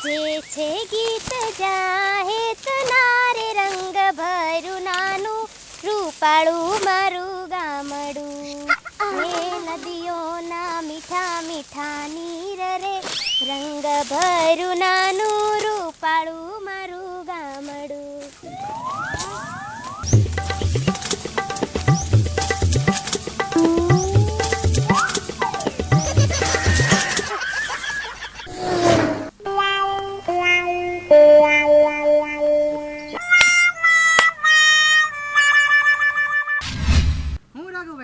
ગાજે છે ગીત જાહેત નારે રંગ ભરું નાનું રૂપાળું મારું ગામડું હે નદીઓના મીઠા મીઠા નીર રે રંગ ભરું નાનું રૂપાળું મારું ગામડું.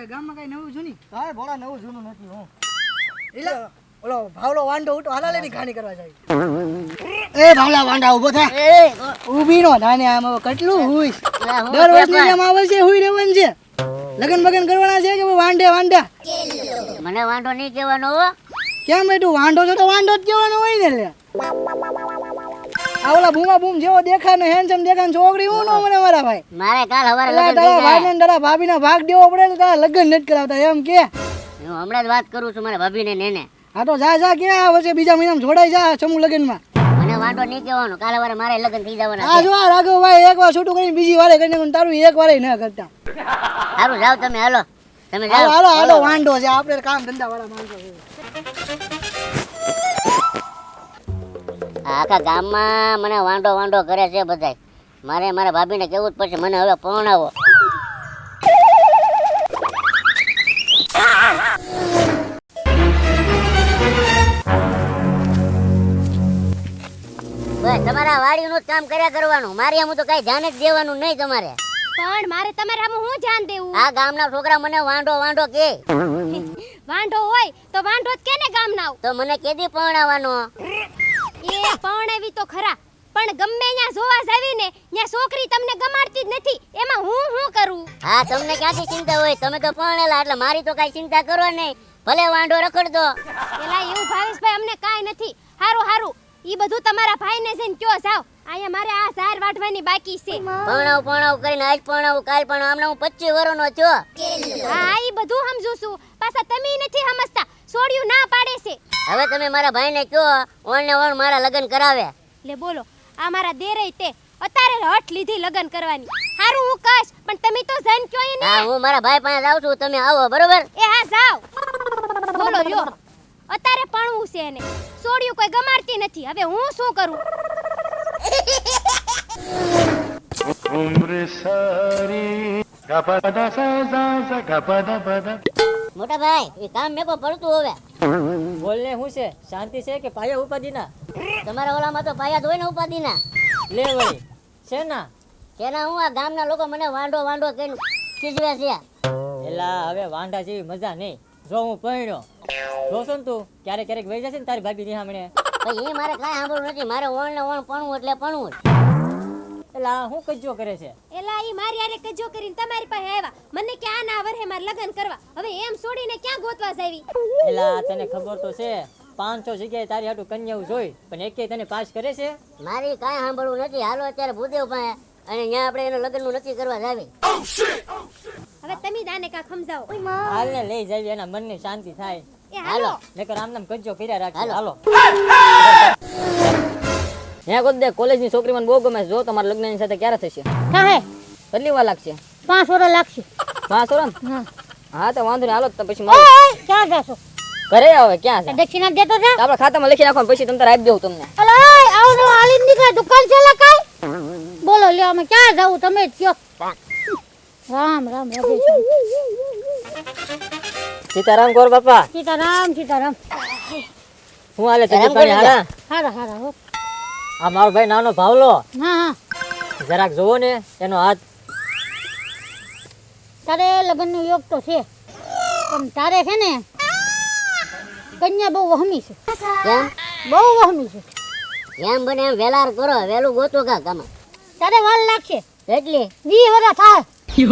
ગામમાં કઈ નવું જૂની કાય ભોળા નવું જૂનું નથી હું એટલે ઓલો ભાવલો વાંડો ઉઠો હાલાલે ની ખાણી કરવા જાય એ ભાવલા વાંડા ઊભો થા એ ઊભી નો નાને આમ કેટલું હુઈસ દર વર્ષની જેમ આવે છે હુઈ રહેવાનું છે લગન બગન કરવાના છે કે વાંડે વાંડા મને વાંડો નહીં કહેવાનો કેમ તું વાંડો છો તો વાંડો જ કહેવાનો હોય ને લે આવલા બૂમા બૂમ જેવો દેખાય ને હેન્ડસમ દેખાય છોકરી હું નો મને મારા ભાઈ મારે કાલ હવારે લગન તારા ભાઈ ને તારા ભાભી ના ભાગ દેવો પડે ને તારા લગન નથી કરાવતા એમ કે હું હમણાં જ વાત કરું છું મારા ભાભી ને નેને હા તો જા જા કે વચ્ચે બીજા મહિનામાં જોડાઈ જા સમૂહ લગન માં મને વાંડો નહીં કહેવાનો કાલ હવારે મારે લગન થઈ જવાના આ જો આ રાઘવભાઈ એક વાર છૂટું કરીને બીજી વારે કરીને તારું એક વારે ન કરતા સારું જાવ તમે હાલો તમે હાલો જાઓ હાલો હાલો વાંડો છે આપણે કામ ધંધા વાળા માણસો છે આખા ગામમાં મને વાંડો વાંડો કરે છે બધાય મારે મારા ભાભીને કહેવું જ પડશે મને હવે પરણાવો બસ તમારા વાડીનું જ કામ કર્યા કરવાનું મારે આમ તો કઈ ધ્યાન જ દેવાનું નહીં તમારે પણ મારે તમારે આમાં હું ધ્યાન દેવું? આ ગામના છોકરા મને વાંડો વાંડો કે વાંઢો હોય તો વાંઢો જ કેને ગામના તો મને કેદી પરણાવવાનો એ પરણાવી તો ખરા પણ ગમે ત્યાં જોવા જાવી ને ત્યાં છોકરી તમને ગમાડતી જ નથી એમાં હું કરું? હા તમને ક્યાંથી ચિંતા હોય તમે તો પરણેલા એટલે મારી તો કઈ ચિંતા કરો નહીં ભલે વાંડો રખડતો એલા એવું ભાવેશભાઈ અમને કાઈ નથી હારું હારું ઈ બધું તમારા ભાઈને જઈને કયો જાવ આયા મારે આ ઝાર વાઢવાની બાકી છે પરણાવ કરીને આજ પરણાવ કાલ પણ આમને હું 25 વર્ષનો છો હા ઈ બધું સમજુ છું પાછા તમે નથી સમજતા છોડ્યું ના પાડે છે હવે તમે મારા ભાઈને કયો ઓણ ને ઓણ મારા લગ્ન કરાવે લે બોલો આ મારા દેરે તે અત્યારે હઠ લીધી લગ્ન કરવાની હારું હું કશ પણ તમે તો જઈને કયો ને હા હું મારા ભાઈ પાસે જાઉં છું તમે આવો બરોબર એ હા જાવ બોલો લ્યો અત્યારે પણવું છે ને છોડ્યું કોઈ ગમાડતી નથી હવે હું શું કરું? ઉમ્ર સારી ગપદા સા ગપદા બદા મોટા ભાઈ એ કામ મેકો પડતું હવે બોલને શું છે શાંતિ છે કે પાયા ઉપાધિના તમારા ઓલામાં તો પાયા જ હોય ને ઉપાધિના લે વળી છે ના કેના હું આ ગામના લોકો મને વાંડો વાંડો કહીને ખીજવે છે એલા હવે વાંઢા જેવી મજા નહીં જો હું પહેણ્યો જોશો ને તું ક્યારેક ક્યારેક વહી જશે ને તારી ભાભી ની સામે ભાઈ એ મારે કાંઈ સાંભળવું નથી મારે ઓણ ને ઓણ પણવું એટલે પણવું એલા હું કજ્જો કરે છે એલા ઈ મારી આરે કજો કરીને તમારી પાસે આવ્યા મને કે આ ના વરહે માર લગન કરવા હવે એમ છોડીને ક્યાં ગોતવા જાવી? એલા તને ખબર તો છે 500 જગ્યાએ તારી હાટુ કન્યાઓ જોઈ પણ એકેય તને પાસ કરે છે મારી કાંઈ સાંભળવું નથી હાલો અત્યારે ભૂદેવ પાસે અને ત્યાં આપણે એનું લગ્નનું નક્કી કરવા જાવી હવે તમે દાને કા સમજાવો હાલને લઈ જાવી એના મનની શાંતિ થાય એ હાલો નકર આમ નામ કજ્જો કર્યા રાખે હાલો. હાલો હે ગોદે કોલેજની છોકરી મને બહુ ગમે છે જો તમારા લગ્નની સાથે ક્યારે થશે કાહે કેટલી વાર લાગશે 5 વર્ષ લાગશે 5 વર્ષ હા હા તો વાંધો નહીં હાલો તો પછી ઓય ક્યાં જાશો? ઘરે આવે ક્યાં છે દક્ષિણા દેતો જા તો આપણે ખાતામાં લખી નાખવાનું પછી તમે તારે આપી દઉં તમને અલા આવો નો હાલી નીકળે દુકાન છે લા કાઈ બોલો લ્યો અમે ક્યાં જાવું તમે જ કયો? રામ રામ રાધે સીતારામ ગોર બાપા સીતારામ સીતારામ હું હાલે તને પાણી હારા હારા હારા હો આ મારો ભાઈ નાનો ભાવલો હા હા જરાક જોવો ને એનો હાથ તારે લગ્નનો યોગ તો છે પણ તારે છે ને કન્યા બહુ વહમી છે કેમ બહુ વહમી છે એમ બને એમ વેલાર કરો વેલું ગોતો કા કામ તારે વાલ લાગશે એટલી 20 વર્ષ થાય 50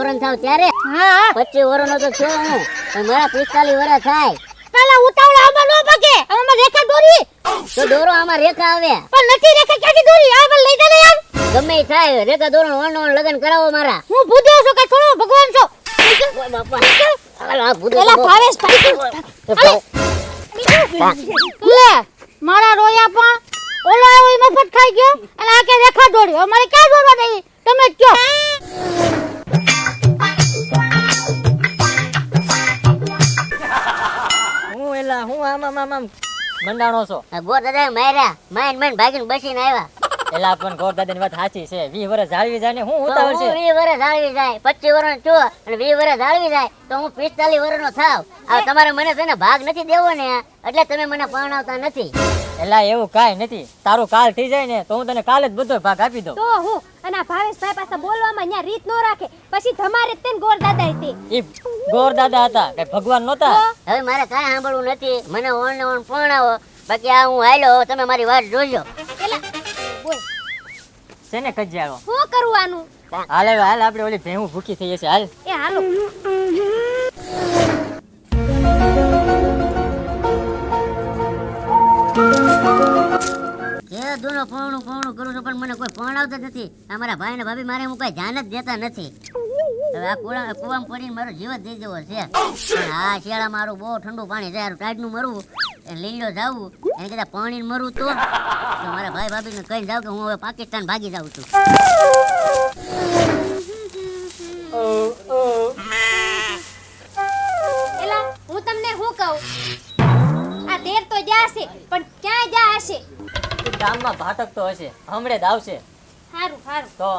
વર્ષ થાવ ત્યારે હા 25 વર્ષનો તો છું હું પણ મારા 45 વર્ષ થાય પેલા ઉતાવળા આમાં નો પકે આમાં રેખા દોરી તો દોરો આમાં રેખા આવે પણ નથી રેખા ક્યાંથી દોરી આ પણ લઈ દે યાર ગમે ઈ થાય રેખા દોરો ઓણ લગ્ન કરાવો મારા હું ભૂદેવ છું કે થોડો ભગવાન છો ઓય બાપા આ ભૂદેવ પેલા ભાવેશ ભાઈ લે મારા રોયા પણ ઓલો આવ્યો ઈ મફત ખાઈ ગયો અને આ કે રેખા દોડ્યો અમારે ક્યાં દોડવા દેવી તમે જ કયો હું એલા હું આમ મંડાણો છો આ ગોર દાદા માર્યા માઈન ભાગીને બસીને આવ્યા. એલા પણ ગોર દાદાની વાત સાચી છે 20 વર્ષ જાળવી જાય ને હું ઉતાવળ તો છે હું 20 વર્ષ જાળવી જાય 25 વર્ષ છો અને 20 વર્ષ જાળવી જાય તો હું 45 વર્ષનો થાવ. હવે તમારે મને છે ને ભાગ નથી દેવો ને એટલે તમે મને પરણાવતા નથી. એલા એવું કાઈ નથી તારું કાલ થઈ જાય ને તો હું તને કાલે જ બધો ભાગ આપી દઉં. તો હું અને આ ભાવેશભાઈ પાસે બોલવામાં ન્યા રીત નો રાખે પછી તમારે જ તેને ગોર દાદા તે ઈ ગોર દાદા હતા કઈ ભગવાન નહોતા. હવે મારે કાંઈ સાંભળવું નથી. મને ઓણ ને ઓણ પરણાવો બાકી આ હું હાલ્યો તમે મારી વાત જોજો. એલા બોલ છે ને કજિયાળો શું કરવાનું હાલ હવે હાલ આપણે ઓલી ભેહું ભૂખી થઈ જશે હાલ. એ હાલો કે દોનો પૌણું કરું છું પણ મને કોઈ પરણાવતા જ નથી. અમારા ભાઈ ને ભાભી મારે હું કઈ ધ્યાન જ દેતા નથી. હવે આ કુવામાં પડીને મારો જીવ જ દઈ દેવો છે. પણ આ શિયાળા મારું બહુ ઠંડુ પાણી છે ટાઈટનું મરવું એ લીલો જાવું એને કદાચ પાણી મરવું તો મારા ભાઈ ભાભીને કહીને જાવ કે હું હવે પાકિસ્તાન ભાગી જાઉં છું. એલા હું તમને શું કહું આ દેર તો જાશે પણ ક્યાં જા હશે ઈ ગામમાં ભાટકતો હશે હમણે જ આવશે સારું સારું તો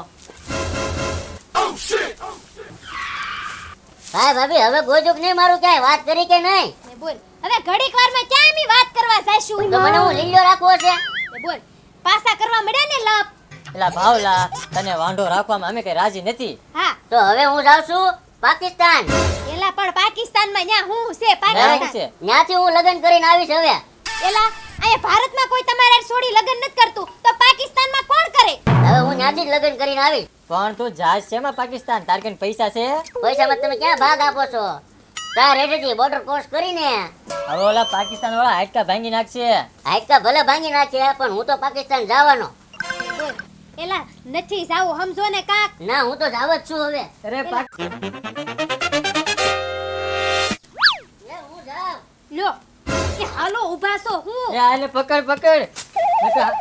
ભાઈ ભાભી હવે ગોજુક નહીં મારું ક્યાંય વાત કરી કે નહીં? એ બોલ હવે ઘડીક વારમાં ક્યાં એમી વાત કરવા જાશું તો મને હું લીલો રાખવો છે. એ બોલ પાસા કરવા મળ્યા ને લપ એલા ભાવલા તને વાંઢો રાખવામાં અમે કઈ રાજી નથી. હા તો હવે હું જાઉં છું પાકિસ્તાન. એલા પણ પાકિસ્તાનમાં ન્યા હું છે ના, પાકિસ્તાન હું છે ત્યાંથી હું લગ્ન કરીને આવીશ. હવે એલા અહીંયા ભારતમાં કોઈ તમારા છોડી લગ્ન નથી કરતું તો પાકિસ્તાનમાં કોણ કરે હવે હું ત્યાંથી જ લગ્ન કરીને આવીશ. પણ તું જાશ છે માં પાકિસ્તાન તાર કઈ પૈસા છે? પૈસામાં તમે ક્યાં ભાગ આપો છો? તાર રેડેથી બોર્ડર ક્રોસ કરીને હવે ઓલા પાકિસ્તાન વાળા હાડકા ભાંગી નાખશે. હાડકા ભલે ભાંગી નાખ્યા પણ હું તો પાકિસ્તાન જવાનો. બોલ એલા નથી જાવું સમજો ને કાક ના હું તો જાવ જ છું હવે. અરે હું જાઉં. લ્યો એ હાલો ઊભા છો હું એ આને પકડ પકડ નકા.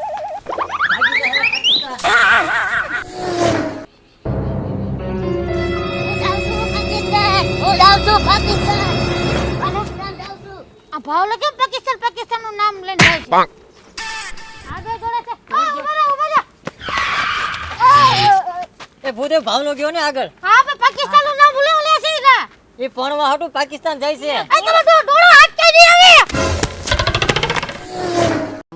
હું જાઉં છું પાકિસ્તાન. પાકિસ્તાન જાઉં છું. આ ભાવલો કેમ પાકિસ્તાન નું નામ લઈને જાય છે આગળ દોડે છે ઉભા જા એ ભૂદેવ ભાવનો ગયો ને આગળ હા પણ પાકિસ્તાન નું નામ ભૂલે ઓલે છે કા એ ભણવા હાટુ પાકિસ્તાન જાય છે. આ તમે ડોળો અટકાઈ દે હવે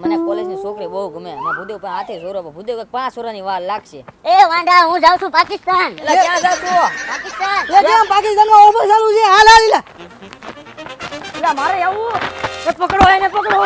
મને કોલેજની છોકરી બહુ ગમે મેં ભૂદેવ પણ હાથે જોરો ભૂદેવ 5 વર્ષની વાર લાગશે. એ વાંડા હું જાઉં છું પાકિસ્તાન. એટલે ક્યાં જાવ છો? પાકિસ્તાન એ કેમ પાકિસ્તાનમાં ઓફર ચાલુ છે હાલ હાલ લે એટલે મારે આવું એ પકડો એને પકડો